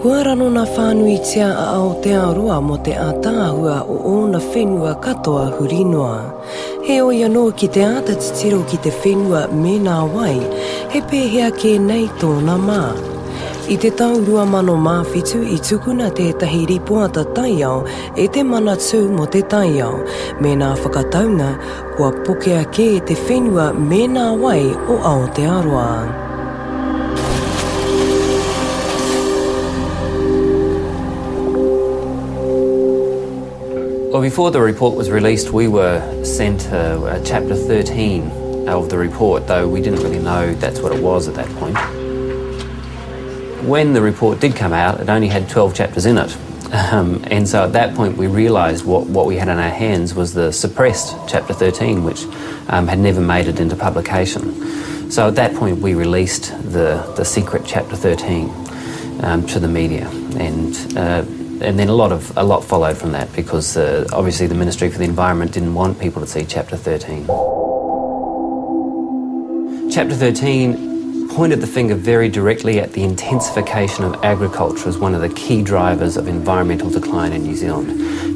Kua rano na whānuitia a Aotearoa mo te ātāhua o ōna whenua katoa hurinoa. He o iano ki te ātatitiro ki te whenua me nā wai, he pēhea ke nei tōna mā. I te tau 2007 i tukuna tētahi ripoata taiao e te mana tū mo te taiao, me nā whakataunga kua pokea ke te whenua me nā wai o Aotearoa. Well, before the report was released, we were sent chapter 13 of the report, though we didn't really know that's what it was at that point. When the report did come out, it only had 12 chapters in it. And so at that point we realised what we had in our hands was the suppressed chapter 13, which had never made it into publication. So at that point we released the secret chapter 13 to the media, and then a lot followed from that, because obviously the Ministry for the Environment didn't want people to see chapter 13. Chapter 13 pointed the finger very directly at the intensification of agriculture as one of the key drivers of environmental decline in New Zealand.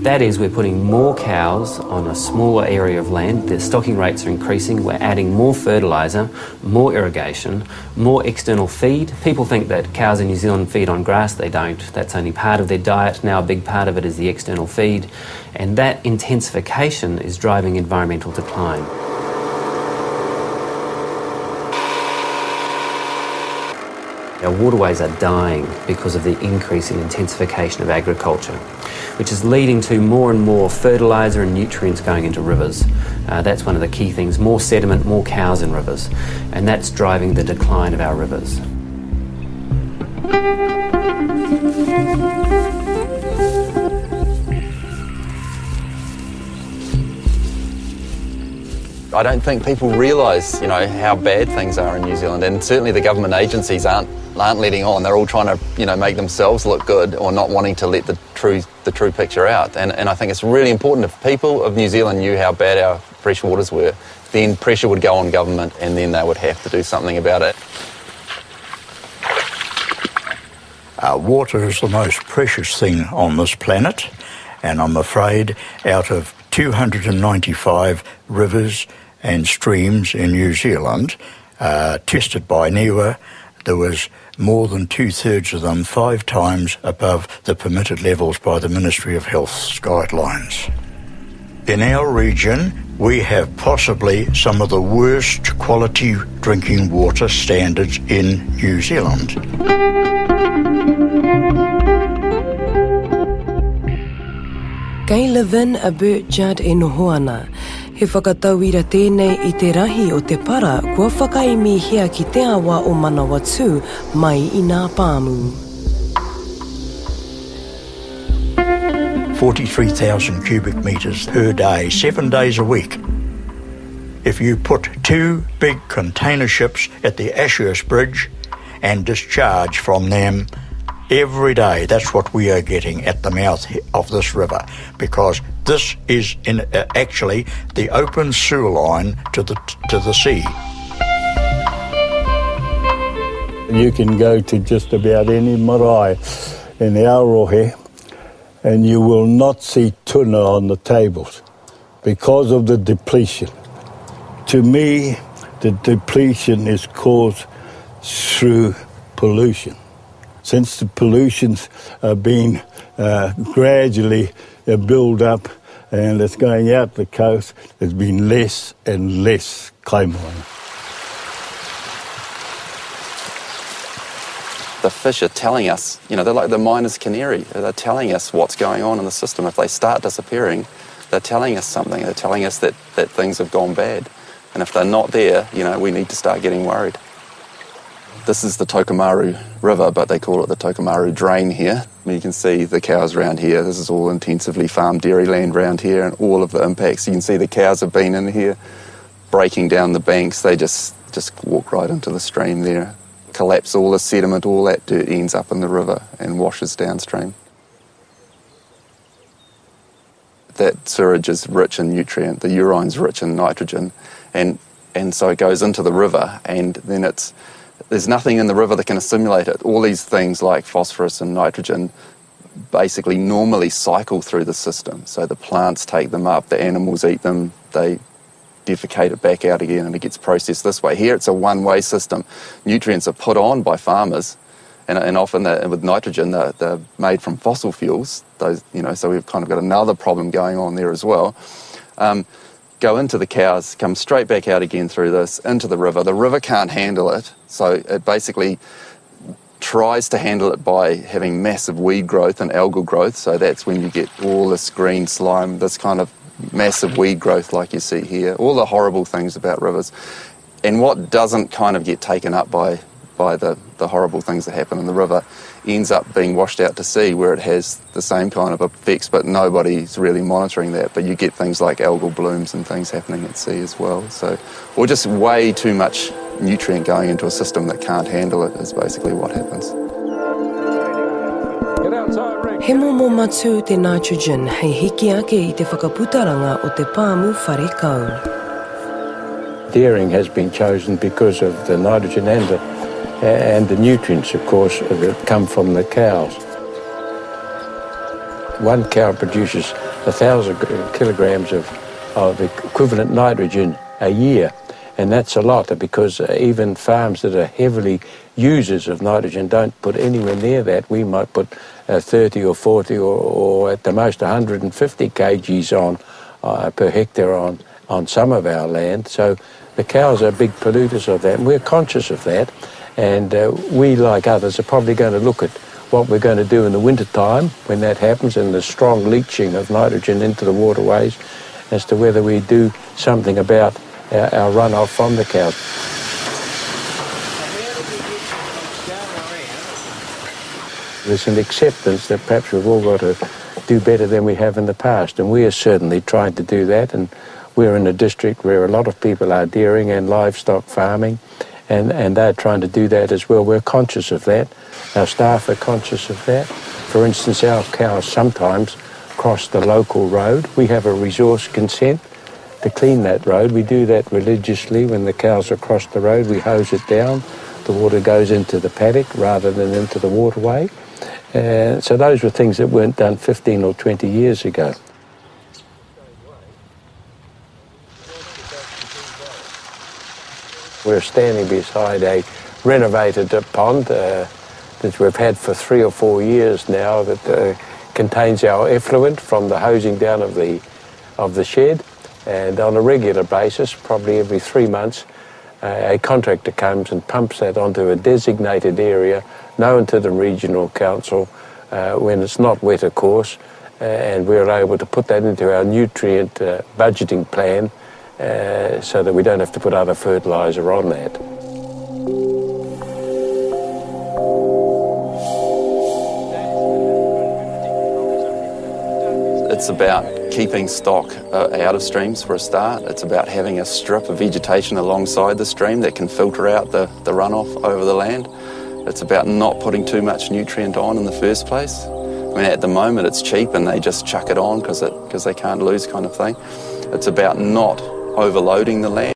That is, we're putting more cows on a smaller area of land, the stocking rates are increasing, we're adding more fertiliser, more irrigation, more external feed. People think that cows in New Zealand feed on grass, they don't. That's only part of their diet. Now a big part of it is the external feed, and that intensification is driving environmental decline. Our waterways are dying because of the increase in intensification of agriculture, which is leading to more and more fertiliser and nutrients going into rivers. That's one of the key things, more sediment, more cows in rivers, and that's driving the decline of our rivers. I don't think people realise, how bad things are in New Zealand, and certainly the government agencies aren't letting on. They're all trying to, make themselves look good, or not wanting to let the true picture out. And I think it's really important, if people of New Zealand knew how bad our freshwaters were, then pressure would go on government, and then they would have to do something about it. Water is the most precious thing on this planet, and I'm afraid out of 295 rivers and streams in New Zealand tested by NIWA, there was more than 2/3 of them 5 times above the permitted levels by the Ministry of Health's guidelines. In our region, we have possibly some of the worst quality drinking water standards in New Zealand. Kei Levin a Bert Judd e Nohoana. He whakatauira tēnei I te rahi o te para kua whakaimi hea ki te awa o Manawatu mai I ngā pāmu. 43,000 cubic metres per day, 7 days a week. If you put 2 big container ships at the Ashurst Bridge and discharge from them every day, that's what we are getting at the mouth of this river, because this is actually the open sewer line to the sea. You can go to just about any marae in Aotearoa and you will not see tuna on the tables because of the depletion. To me, the depletion is caused through pollution. Since the pollutions are being gradually built up and it's going out the coast. There's been less and less kaimai. The fish are telling us, you know, they're like the miner's canary. They're telling us what's going on in the system. If they start disappearing, they're telling us something. They're telling us that things have gone bad. And if they're not there, you know, we need to start getting worried. This is the Tokomaru River, but they call it the Tokomaru Drain here. I mean, you can see the cows around here. This is all intensively farmed dairy land around here, and all of the impacts. You can see the cows have been in here, breaking down the banks. They just walk right into the stream there. Collapse all the sediment, all that dirt ends up in the river and washes downstream. That sewage is rich in nutrient, the urine's rich in nitrogen, and so it goes into the river, and then there's nothing in the river that can assimilate it. All these things like phosphorus and nitrogen basically normally cycle through the system. So the plants take them up, the animals eat them, they defecate it back out again, and it gets processed this way. Here it's a one-way system. Nutrients are put on by farmers, and often with nitrogen they're made from fossil fuels. Those, you know, so we've kind of got another problem going on there as well. Go into the cows, come straight back out again through this, into the river. The river can't handle it, so it basically tries to handle it by having massive weed growth and algal growth, so that's when you get all this green slime, this kind of massive weed growth like you see here, all the horrible things about rivers. And what doesn't kind of get taken up by the horrible things that happen in the river ends up being washed out to sea, where it has the same kind of effects, but nobody's really monitoring that. But you get things like algal blooms and things happening at sea as well. So, or just way too much nutrient going into a system that can't handle it is basically what happens. He momo matu te nitrogen hei hiki ake I te whakaputaranga o te pāmu wharekau. Dairying has been chosen because of the nitrogen and the nutrients, of course, that come from the cows. One cow produces 1,000 kilograms of equivalent nitrogen a year, and that's a lot, because even farms that are heavily users of nitrogen don't put anywhere near that. We might put 30 or 40 or at the most 150 kgs on per hectare on some of our land. So the cows are big polluters of that, and we're conscious of that. And we, like others, are probably going to look at what we're going to do in the winter time when that happens, and the strong leaching of nitrogen into the waterways, as to whether we do something about our runoff from the cows. There's an acceptance that perhaps we've all got to do better than we have in the past, and we are certainly trying to do that. And we're in a district where a lot of people are dairying and livestock farming, and they're trying to do that as well. We're conscious of that. Our staff are conscious of that. For instance, our cows sometimes cross the local road. We have a resource consent to clean that road. We do that religiously. When the cows are across the road, we hose it down. The water goes into the paddock rather than into the waterway. So those were things that weren't done 15 or 20 years ago. We're standing beside a renovated pond that we've had for 3 or 4 years now, that contains our effluent from the hosing down of the shed. And on a regular basis, probably every 3 months, a contractor comes and pumps that onto a designated area known to the regional council when it's not wet, of course, and we're able to put that into our nutrient budgeting plan so that we don't have to put other fertiliser on that. It's about keeping stock out of streams for a start. It's about having a strip of vegetation alongside the stream that can filter out the runoff over the land. It's about not putting too much nutrient on in the first place. I mean, at the moment it's cheap and they just chuck it on because they can't lose, kind of thing. It's about not overloading the land.